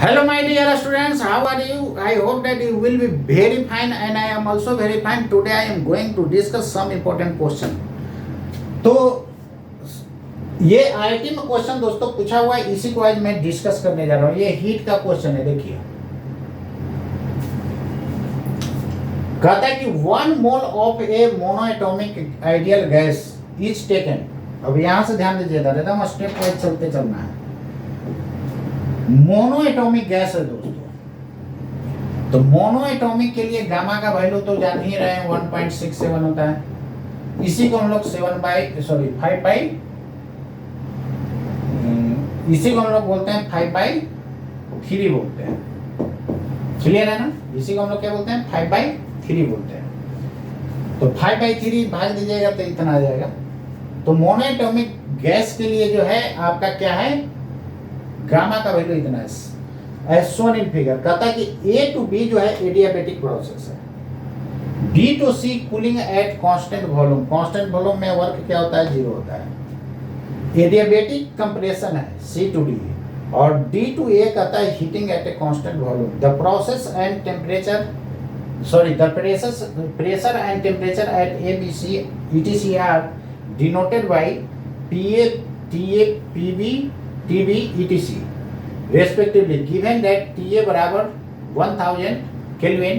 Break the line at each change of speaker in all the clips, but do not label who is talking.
Hello, my dear students. How are you? I hope that you will be very fine, and I am also very fine. Today, I am going to discuss some important question. तो ये IIT में question दोस्तों पूछा हुआ है, इसी को आज मैं डिस्कस करने जा रहा हूँ। ये हीट का क्वेश्चन है, देखिए कहता है कि 1 mole of A monoatomic ideal gas is taken. अब यहां से ध्यान दीजिएगा, एकदम स्टेप वाइज चलते चलना है। मोनोएटॉमिक गैस है दोस्तों, तो मोनोएटॉमिक के लिए गामा का वैल्यू तो जान ही रहे हैं 1.67 होता है। इसी को हम लोग 5 बाई इसी को हम लोग बोलते हैं 5/3 बोलते हैं। क्लियर है ना? इसी को हम लोग क्या बोलते हैं? 5/3 बोलते हैं। तो 5/3 भाग दीजिएगा तो इतना आ जाएगा। तो मोनोएटॉमिक गैस के लिए जो है आपका क्या है, गामा का वैल्यू इतना है, एज शोन इन फिगर। कहता है कि A to B जो है एडियाबेटिक प्रोसेस है, B to C cooling at constant volume. Constant volume में वर्क क्या होता है? 0 होता है। एडियाबेटिक कंप्रेशन है C to D, और D to A कहता है heating eight a constant volume. The process and temperature pressure and temperature at A, B, C, etc. are denoted by PA, TA, PB, TB, etc. respectively, given that TA बराबर 1000 kelvin,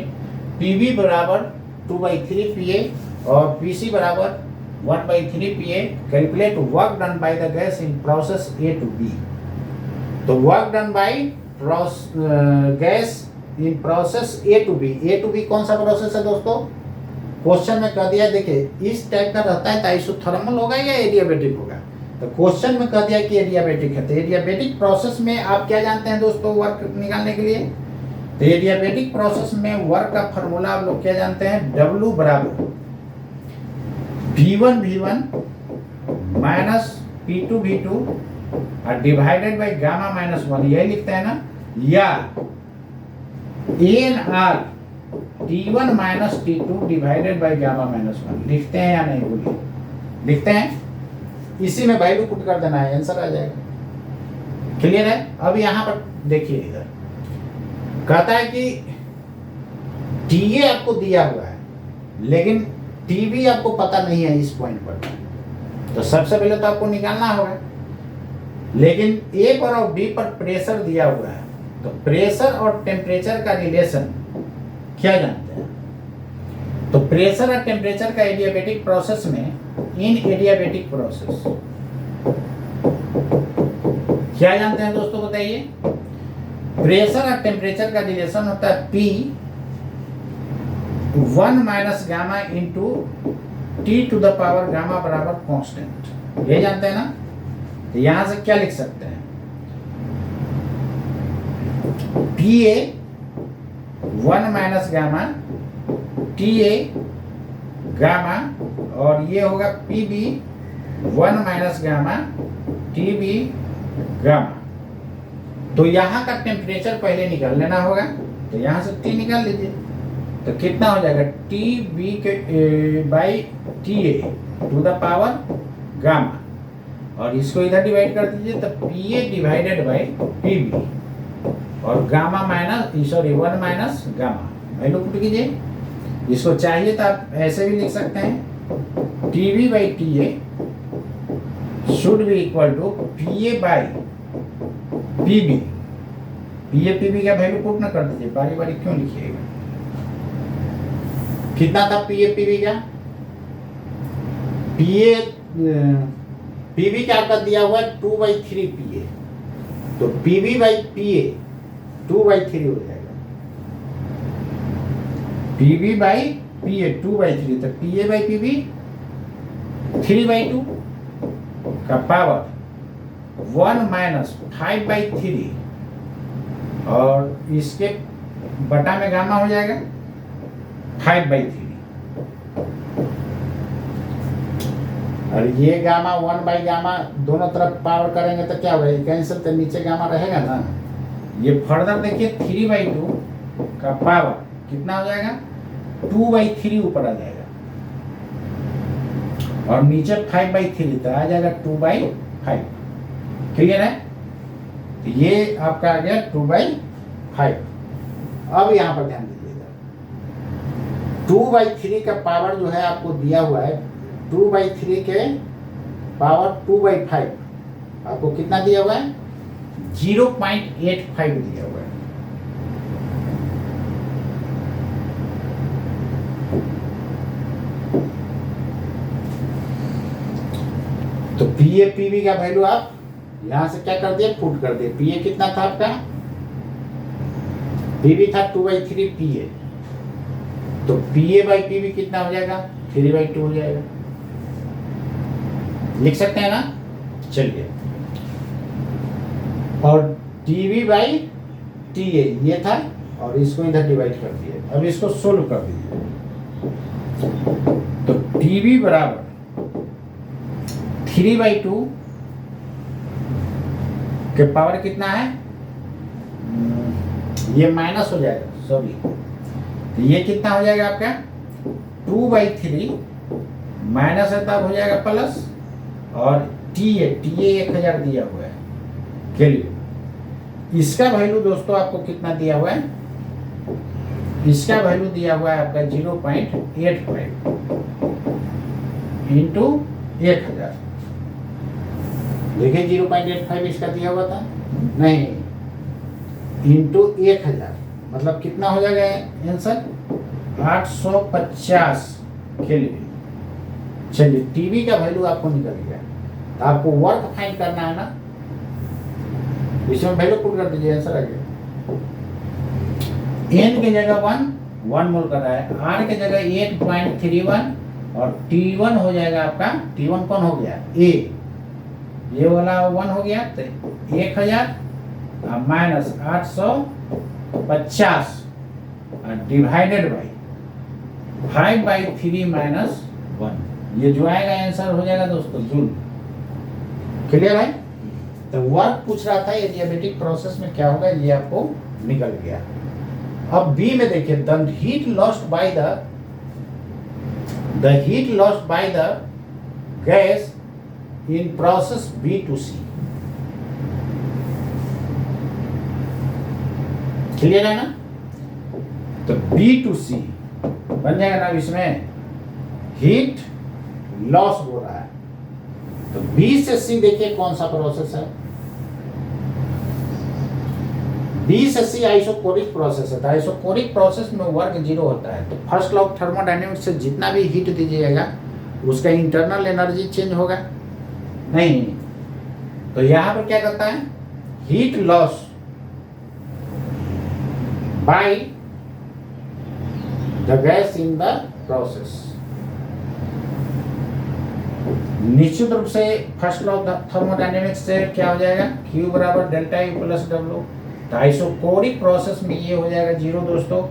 PB बराबर 2/3 PA और PC बराबर 1/3 PA। Calculate work done by the gas in process A to B। तो work done by gas in process A to B। A to B कौन सा process है दोस्तों? Question में कह दिया, देखिए इस टाइप का रहता है तो आइसोथर्मल होगा या एडियाबेटिक होगा। तो क्वेश्चन में कह दिया कि एडियाबेटिक है, तो एडियाबेटिक प्रोसेस में आप क्या जानते हैं दोस्तों वर्क निकालने के लिए? तो एडियाबेटिक प्रोसेस में वर्क का फॉर्मूला आप लोग क्या जानते हैं? W बराबर V1 माइनस P2 V2 और डिवाइडेड बाई गामा -1, यही लिखते हैं ना, या ANR T1 minus T2 divided by gamma -1 लिखते हैं या नहीं? बोलिए, लिखते हैं। इसी में वैल्यू पुट कर देना है, आंसर आ जाएगा। क्लियर है? अब यहां पर देखिए, इधर कहता है कि TA आपको दिया हुआ है लेकिन TB आपको पता नहीं है इस पॉइंट पर, तो सबसे पहले तो आपको निकालना होगा। लेकिन A पर और B पर प्रेशर दिया हुआ है, तो प्रेशर और टेम्परेचर का रिलेशन क्या जानते हैं? तो प्रेशर और टेम्परेचर का एडियाबेटिक प्रोसेस में, इन एडियाबेटिक प्रोसेस क्या जानते हैं दोस्तों बताइए? प्रेशर और टेम्परेचर का रिलेशन होता है P1 minus gamma into T to the power gamma बराबर कांस्टेंट। ये जानते हैं ना? तो यहां से क्या लिख सकते हैं? PA 1 minus gamma, TA gamma, और ये होगा PB 1 minus gamma, TB gamma. तो यहाँ का टेम्परेचर पहले निकाल लेना होगा, तो यहाँ से T निकाल लीजिए, तो कितना हो जाएगा? TB के by TA to the power gamma, और इसको इधर डिवाइड कर दीजिए, तो PA डिवाइडेड बाई PB और gamma 1 minus gamma value put कीजिए। इसको चाहिए तो आप ऐसे भी लिख सकते हैं, TB by TA should be equal to PA by PB। PA PB का वैल्यू पुट ना कर दीजिए, बारी बारी क्यों लिखिएगा? कितना था PA PB का? PB का आपका दिया हुआ है 2/3 PA, तो PB बाई PA 2/3 हो जाएगा। PB बाई PA 2/3, तो PA बाई PB 3/2 का पावर 1 माइनस 5/3, और इसके बटा में गामा हो जाएगा 5/3, और ये गामा 1 बाई गामा दोनों तरफ पावर करेंगे तो क्या होगा? कैंसिल, तो नीचे गामा रहेगा ना। ये फर्दर देखिए 3/2 का पावर कितना हो जाएगा? 2/3 ऊपर आ जाएगा, और नीचे 5/3, तो आ जाएगा 2/5। क्लियर है? तो ये आपका आ गया 2/5। 5। अब यहाँ पर ध्यान दीजिएगा, 2/3 का पावर जो है आपको दिया हुआ है, 2/3 के पावर 2/5 आपको कितना दिया हुआ है? 0.85 दिया हुआ है। तो पीए पीबी का वैल्यू आप यहां से क्या कर दिए? पुट कर दिए। पीए कितना था आपका? पीबी था 2/3 पीए, तो पीए बाई पीबी कितना हो जाएगा? 3/2 हो जाएगा। लिख सकते हैं ना? चलिए, और टीवी बाई टीए ये था, और इसको इधर डिवाइड कर दिए। अब इसको सोल्व कर दीजिए। तो टीवी बराबर 3/2 के पावर कितना है? ये माइनस हो जाएगा, सॉरी, तो ये कितना हो जाएगा आपका? 2/3 माइनस है तब हो जाएगा प्लस, और टीए 1000 दिया हुआ है के लिए। इसका वैल्यू दोस्तों आपको कितना दिया हुआ है? इसका वैल्यू दिया हुआ है आपका 0.85 इंटू 1000। देखिए 0.85 इसका दिया हुआ था, नहीं, इंटू 1000 मतलब कितना हो जाएगा आंसर? 850 के लिए। चलिए, टीवी का वैल्यू आपको निकल गया, तो आपको वर्क फाइंड करना है ना, इसमें वैल्यू पुट कर दीजिए, आंसर आ गया। एन की जगह 1 मोल कर रहा है, आर की जगह 8.31, और T1 हो जाएगा आपका, T1 कौन हो गया? ए, ये वाला 1 हो गया, तो 1000 माइनस 850 डिवाइडेड बाई 5/3 माइनस 1, ये जो आएगा आंसर हो जाएगा दोस्तों जूल। क्लियर है? तो वर्क पूछ रहा था एडियाबेटिक प्रोसेस में क्या होगा, ये आपको निकल गया। अब बी में देखिए, the heat lost by the gas in process B to C। Clear है ना? तो B to C बन जाएगा ना, इसमें हीट लॉस हो रहा है। तो B से C देखिए कौन सा प्रोसेस है? B से C आइसोकोरिक प्रोसेस है। तो आइसोकोरिक प्रोसेस में वर्क 0 होता है। तो फर्स्ट लॉ ऑफ थर्मोडायनेमिक्स से जितना भी हीट दीजिएगा उसका इंटरनल एनर्जी चेंज होगा नहीं। तो यहां पर क्या करता है? Heat loss by the gas in the process. निश्चित रूप से फर्स्ट लॉ ऑफ थर्मोडायनेमिक्स से क्या हो जाएगा? Q बराबर डेल्टा U प्लस W। तो आइसोकोरिक प्रोसेस में ये हो जाएगा 0 दोस्तों।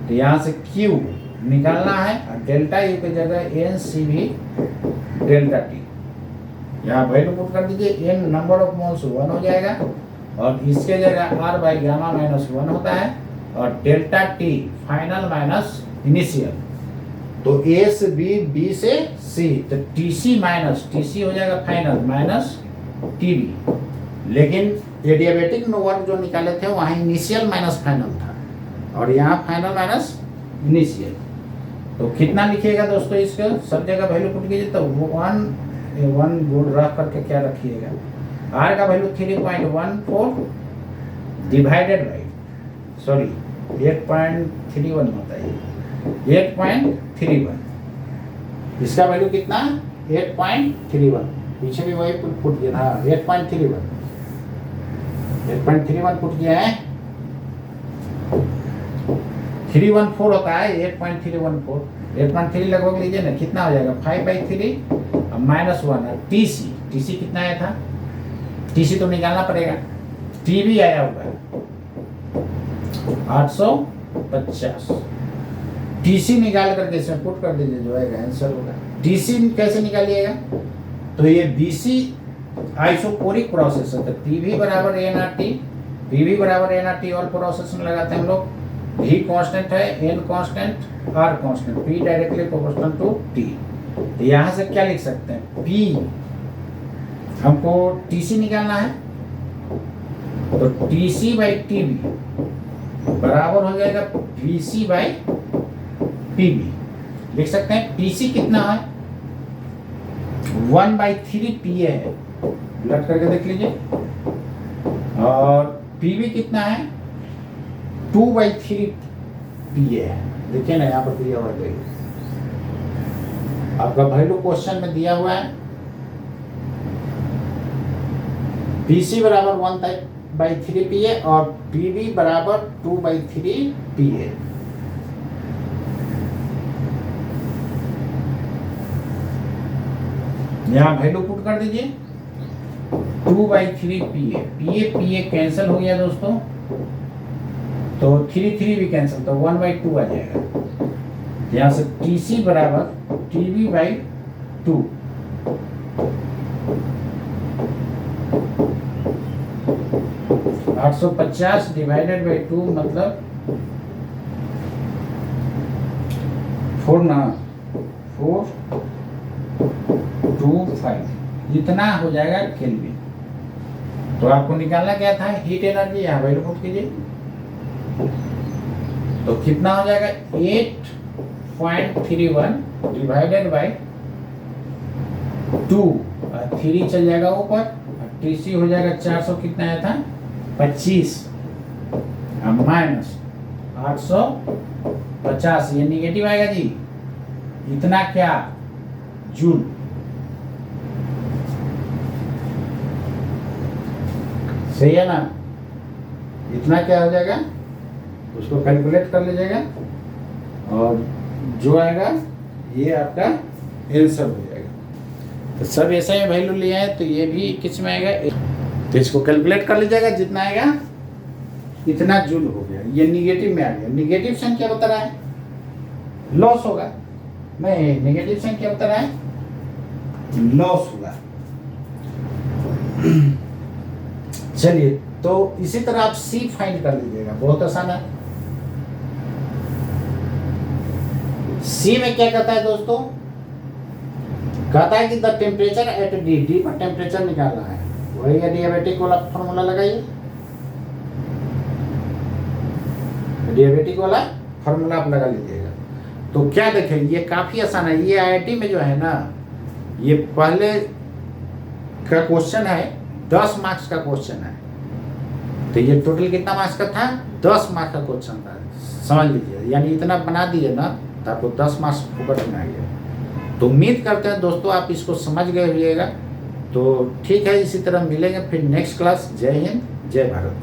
तो यहाँ से Q निकालना है, और डेल्टा U की जगह NCV डेल्टा T, यहाँ वैल्यू पुट कर दीजिए। N नंबर ऑफ मोल्स 1 हो जाएगा, और इसके जगह R बाई गामा माइनस 1 होता है, और delta T final minus initial. तो A से B से C, तो TC माइनस TC हो जाएगा फाइनल माइनस TB। लेकिन एडियाबेटिक में वर्क जो निकाले थे वहाँ इनिशियल माइनस फाइनल था, और यहाँ फाइनल माइनस इनिशियल। तो कितना लिखिएगा दोस्तों? इसका सब जगह वैल्यू पुट कीजिए। तो 1 बोर्ड रख करके क्या रखिएगा? R का वैल्यू 3.14 डिवाइडेड बाई, सॉरी 8.31 होता है, 8.31। इसका वैल्यू कितना? 8.31। पीछे भी वही पुट किया था, 8.31 पुट किया है। 314 होता है, 8.314, 8.3 लगभग लीजिए ना, कितना हो जाएगा? 5/3 माइनस 1 है। TC कितना आया था? TC तो निकालना पड़ेगा। TB आया हुआ है 850। TC निकाल करके इसमें पुट कर दीजिए, जो आएगा आंसर होगा। TC कैसे निकालिएगा? तो ये BC आइसोकोरिक प्रोसेस है। तो PV बराबर NRT और प्रोसेस में लगाते हैं हम लोग। V कांस्टेंट है, N constant, R constant, P directly proportional to T। तो यहाँ से क्या लिख सकते हैं? P हमको TC निकालना है, तो TC बाई TB बराबर हो जाएगा PC बाई PB। लिख सकते हैं PC कितना है 1/3 PA है, उलट करके देख लीजिए। और PB कितना है 2/3 PA है। देखिए ना यहाँ पर दिया हुआ है, आपका वैल्यू क्वेश्चन में दिया हुआ है। PC बराबर 1/3 PA और PB बराबर 2/3 PA। यहाँ वैल्यू पुट कर दीजिए 2/3 PA। PA कैंसिल हो गया दोस्तों, तो 3 भी कैंसिल, तो 1/2 आ जाएगा। यहाँ से TC बराबर TB/2। आठ 850 डिवाइडेड बाई 2 मतलब 425 इतना हो जाएगा केल्विन। तो आपको निकालना क्या था हीट एनर्जी, यहाँ वैल्यू पुट कीजिए। तो कितना हो जाएगा 8.31 डिवाइडेड बाई 2, 3 चल जाएगा ऊपर, TC हो जाएगा 400 कितना आया था 25 माइनस 850, ये निगेटिव आएगा जी। इतना क्या जूल। सही है ना, इतना क्या हो जाएगा उसको कैलकुलेट कर लीजिएगा और जो आएगा ये आपका आंसर हो जाएगा। तो सब ऐसा ही वैल्यू लिया है, तो ये भी किस में आएगा, तो इसको कैलकुलेट कर लीजिएगा। जितना आएगा इतना जूल हो गया, ये निगेटिव में आ गया। निगेटिव संख्या बता रहा है लॉस होगा, नहीं निगेटिव संख्या बता रहा है लॉस होगा। चलिए, तो इसी तरह आप C फाइंड कर लीजिएगा, बहुत आसान है। C में क्या कहता है दोस्तों, कहता है कि द टेम्परेचर एट डी पर टेम्परेचर निकालना है। वही एडियाबेटिक वाला फॉर्मूला लगाइए, एडियाबेटिक वाला फॉर्मूला आप लगा लीजिएगा। तो क्या देखें, ये काफी आसान है। ये IIT में जो है ना, ये पहले का क्वेश्चन है, 10 मार्क्स का क्वेश्चन है। तो ये टोटल कितना मार्क्स का था, 10 मार्क्स का क्वेश्चन था, समझ लीजिए। यानी इतना बना दिए ना तो आपको 10 मार्क्स फोकट में आ गया। तो उम्मीद करते हैं दोस्तों आप इसको समझ गए होइएगा। तो ठीक है, इसी तरह मिलेंगे फिर नेक्स्ट क्लास। जय हिंद, जय भारत।